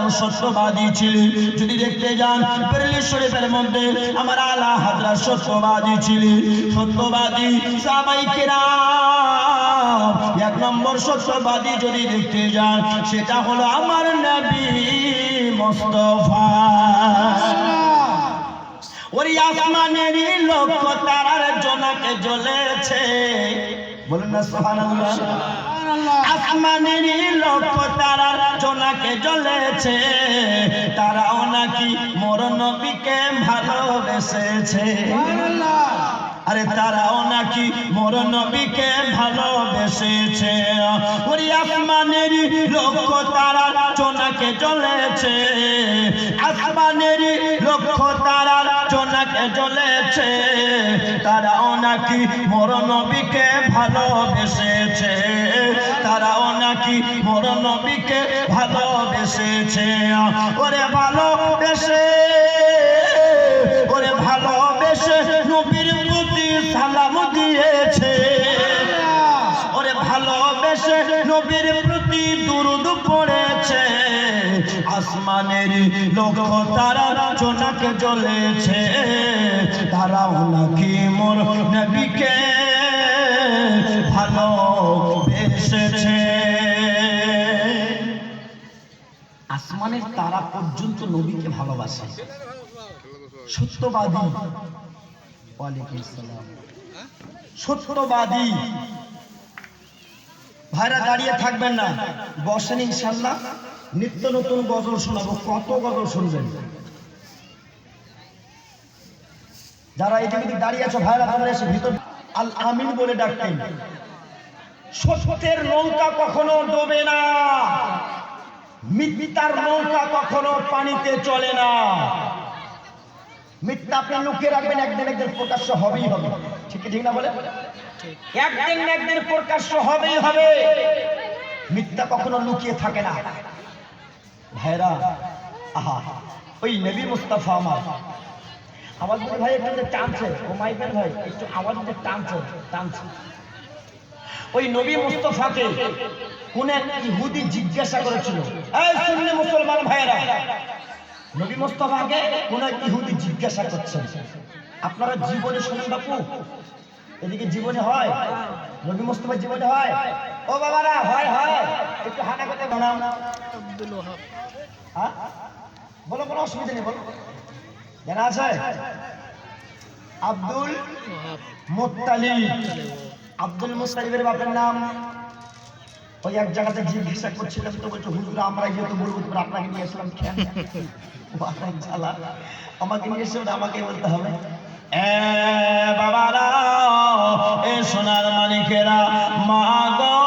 তারাও সত্যবাদী ছিলেন। যদি দেখতে যান বেরেলি শরীফের মধ্যে আমার আলা হযরত সত্যবাদী ছিলেন। সত্যবাদী সাহাবায়ে কেরাম এক নম্বর সত্যবাদী যদি দেখতে যান সেটা হলো আমার নবী মুস্তাফা। ওই আসমানের লক্ষ তারার জোনাকে জ্বলেছে, বলুন না সুবহানাল্লাহ। আসমানের লক্ষ তারার জোনাকে জ্বলেছে, তারাও নাকি মোর নবীকে ভালোবেসেছে। আরে তারাও নাকি মোর নবীকে ভালোবেসেছে। ওই আসমানের লক্ষ তারার জোনাকে জ্বলেছে, আসমানের লক্ষ তারার জোনাকে জ্বলেছে, তারাও নাকি মোর নবীকে ভালোবেসেছে, তারাও নাকি মোর নবীকে ভালোবেসেছে। ওরে ভালোবেসে, ওরে ভালোবেসে নবীর প্রতি সালাম দিয়েছে, ওরে ভালোবেসে নবীর প্রতি দুরূদ পড়েছে। আসমানের লক্ষ তারা জোনাকে জ্বলেছে, তারাও নাকি মোর নবীকে ভালোবেসেছে। আসমানের তারা পর্যন্ত নবীকে ভালোবাসে। সত্যবাদী, ওয়ালাইকুম আসসালাম, সত্যবাদী ভাইরা দাঁড়িয়ে থাকবেন না, বসেন ইনশাআল্লাহ। নিত্য নতুন গজল শোনাবো, কত গজল শুনবেন। যারা এদিকে দাঁড়িয়ে আছো ভাইরা তোমরা এসে ভিতর আল আমিন বলে ডাকতেন। সত্যের নৌকা কখনো ডোবে না, মিথ্যার নৌকা কখনো পানিতে চলে না। মিথ্যা আপনি লুকিয়ে রাখবেন, একদিন একদিন প্রকাশ্য হবেই হবে। ঠিক ঠিক না বলে? একদিন একদিন প্রকাশ্য হবেই হবে। মিথ্যা কখনো লুকিয়ে থাকে না ভাইরা। আহা, ওই নবী মুস্তাফা আমার আওয়াজ ভাই একটু টানছে, ও মাইকের ভাই একটু আওয়াজ টানছে টানছে। ওই নবী মুস্তাফাকে কোন এক ইহুদি জিজ্ঞাসা করেছিল, এই সুন্নি মুসলমান ভাইরা, নবী মুস্তাফাকে কোন এক ইহুদি জিজ্ঞাসা করছেন, আপনারা জীবনে শোনেন বাপু? এদিকে জীবনে হয়, নবী মুস্তাফার জীবনে হয়? ও বাবারা হয় হয়, একটু হাঁটা করতে বানাও। আব্দুল ওয়াহাব, হ্যাঁ বলো, কোনো অসুবিধা নেই, বলো। জানা আছে? Abdul Muttalib. আব্দুল মুত্তালিবের বাপের নাম? ওই এক জায়গাতে জিজ্ঞাসা করছিলাম তো, বলছে হুজুর আমরা যেহেতু বলবো আপনাকে নিয়ে আসলাম কেন? আমাকে নিয়ে এসে আমাকে বলতে হবে। বাবারা, এ সোনার মানিকেরা, মা গো,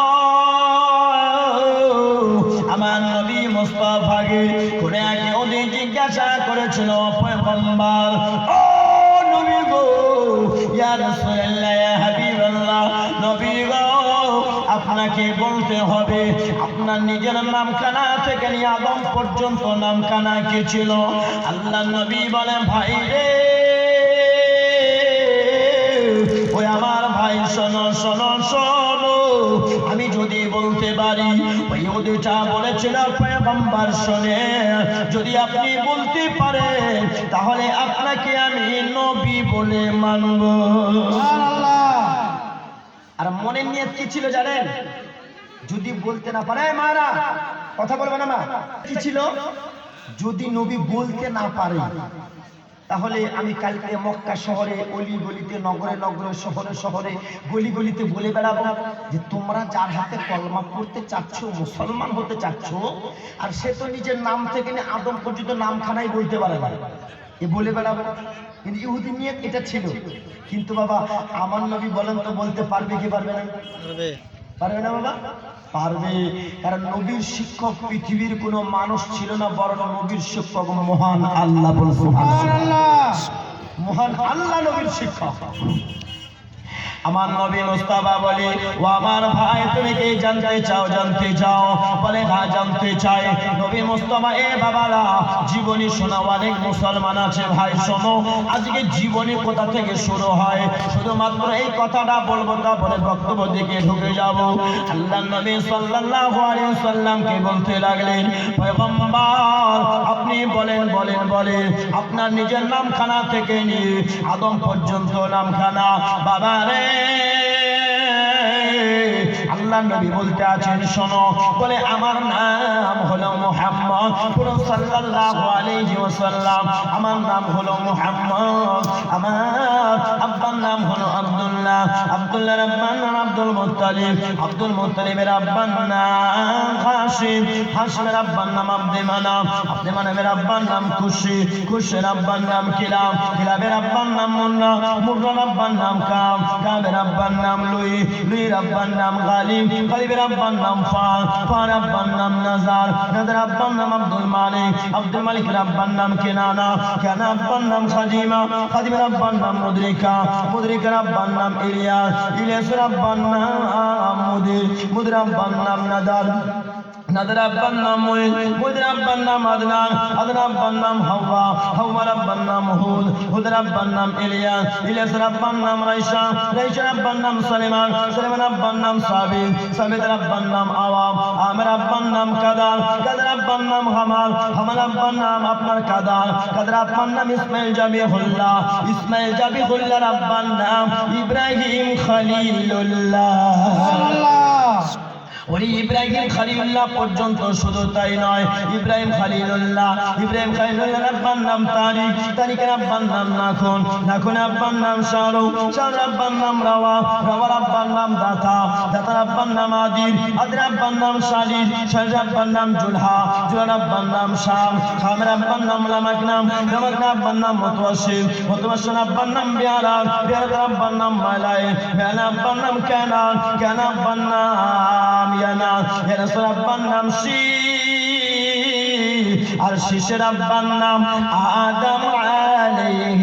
আমার নবী মুস্তাফাকে কোনে একে ওদি জিজ্ঞাসা করেছিল, পয়গম্বর ও নবী গো, ইয়া রাসূলুল্লাহ, ইয়া হাবিবাল্লাহ, নবী গো আপনাকে বলতে হবে আপনার নিজের নামখানা থেকে নিয়ে আদম পর্যন্ত নামখানা কি ছিল? আল্লাহ নবী বলেন, ভাই রে, ওই আমার ভাই শোনো শোনো শোনো, আমি যদি বলতে পারি ওই ওদিটা বলেছিল পয়গম্বর শোনে, যদি আপনি বলতে পারেন তাহলে আপনাকে আমি নবী বলে মানব। আর মনের নিয়ত কি ছিল জানেন? যদি বলতে না পারে, মারা কথা বলবে না, মা কি ছিল? যদি নবী বলতে না পারে তাহলে আমি কালকে মক্কা শহরে অলি গলিতে, নগরে নগরে, শহরে শহরে, গলি গলিতে বলে বেড়াবো যে তোমরা যার হাতে কলমা পড়তে চাচ্ছ, মুসলমান হতে চাচ্ছ, আর সে তো নিজের নাম থেকে নিয়ে আদম পর্যন্ত নামখানাই বলতে পারে না, এ বলে বেড়াবো। কিন্তু ইহুদি নিয়ত এটা ছিল। কিন্তু বাবা আমার নবী বলেন তো, বলতে পারবে কি পারবে না? পারবে না বাবা? পারবে। কারণ নবীর শিক্ষক পৃথিবীর কোনো মানুষ ছিল না, বরং নবীর শিক্ষক মহান আল্লাহ। বল সুবহানাল্লাহ। মহান আল্লাহ নবীর শিক্ষক। আমার নবী মুস্তাফা বলে, ও আমার ভাই তুমি কি জানতে চাও? জানতে চাও? বলে হ্যাঁ জানতে চাই। নবী মুস্তাফা, এ বাবারা জীবনী শোনা, অনেক মুসলমান আছে ভাই, শোনো আজকে জীবনী কোথা থেকে শুরু হয়, শুধুমাত্র এই কথাটা বলবো, তারপরে বক্তব্য দিকে ঢুকে যাব। আল্লাহ নবী সাল্লাল্লাহু আলাইহি ওয়াসাল্লামকে বলতে লাগলেন, পয়গম্বর আপনি বলেন বলেন বলেন, আপনার নিজের নামখানা থেকে নিয়ে আদম পর্যন্ত নামখানা। বাবা রে, আল্লাহ নবী বলতে আছেন শোনো, বলে আমার নাম হলো মুহাম্মদ সাল্লাল্লাহু আলাইহি ওয়াসাল্লাম, আমার নাম হলো মুহাম্মদ, আমার আব্বার নাম হলো আব্দুল্লাহ, আব্দুল্লাহর আব্বার নাম আব্দুল মুত্তালিব, আব্দুল মুত্তালিবের আব্বার নাম হাশিম, হাশিমের আব্বার নাম আব্দে মানাফ, আব্দে মানাফের আব্বার নাম খুশি, খুশির আব্বার নাম কিলাব, কিলাবের আব্বার নাম মুন্না, মুন্নার আব্বার নাম কাব, কাবের আব্বার নাম লুই, লুইর আব্বার নাম গালিব, গালিবের আব্বার নাম ফার, ফার আব্বার নাম নাজার, নাজার আব্বার নাম আব্দুল মালিক, আব্দুল মালিকের আব্বার নাম কেনানা, কেনা আব্বার নাম খাদিমা, খাদিমের আব্বার নাম মুদরিকা, মুদরিকার আব্বার নাম ইলিয়াস, ইলিয়াসের আব্বার নাম মুদির, মুদির আব্বার নাম নাদার, নাদার আব্বার নাম মুইদ, মুইদের আব্বার নাম আদনান, আদনান আব্বার নাম হাওয়া, হাওয়ার আব্বার নাম হুদ, হুদের আব্বার নাম ইলিয়াস, ইলিয়াসের আব্বার নাম রাইসা, রাইসার আব্বার নাম সালেমান, সালেমান আব্বার নাম সাবিত, সাবিতের আব্বার নাম আওয়াম, আমের আব্বার নাম কাদার, কাদার আব্বার নাম হামাল, হামাল আব্বার নাম আপনার কাদার, কাদার আব্বার নাম ইসমাইল জাবিহুল্লাহ, ইসমাইল জাবিহুল্লাহর আব্বার নাম ইব্রাহিম খলিলুল্লাহ। ওই ইব্রাহিম খলিলুল্লাহ পর্যন্ত, শুধু তাই নয়, ইব্রাহিম খলিলুল্লাহ, ইব্রাহিম খলিলুল্লাহর আব্বার নাম তারিক, তারিকের আব্বার নাম নাখুন, নাখুনের আব্বার নাম শাহরুখ, শাহরুর আব্বার নাম রাওয়া, রাওয়ার আব্বার নাম দাতা, দাতার আব্বার নাম আদির, আদির আব্বার নাম শালির, শালির আব্বার নাম জুলহা, জুলহার আব্বার নাম শাম, শামের আব্বার নাম লামাকনাম, লামাকনাম আব্বার নাম মুতওয়াসিল, মুতওয়াসিল আব্বার নাম বিয়ারান, বিয়ারান আব্বার নাম মালাই, মালাই আব্বার নাম কানান, কানান আব্বার নাম ইয়ানা, ইয়ানাসের আব্বার নাম শীশ, আর শীশের আব্বার নাম আদম আলাইহিস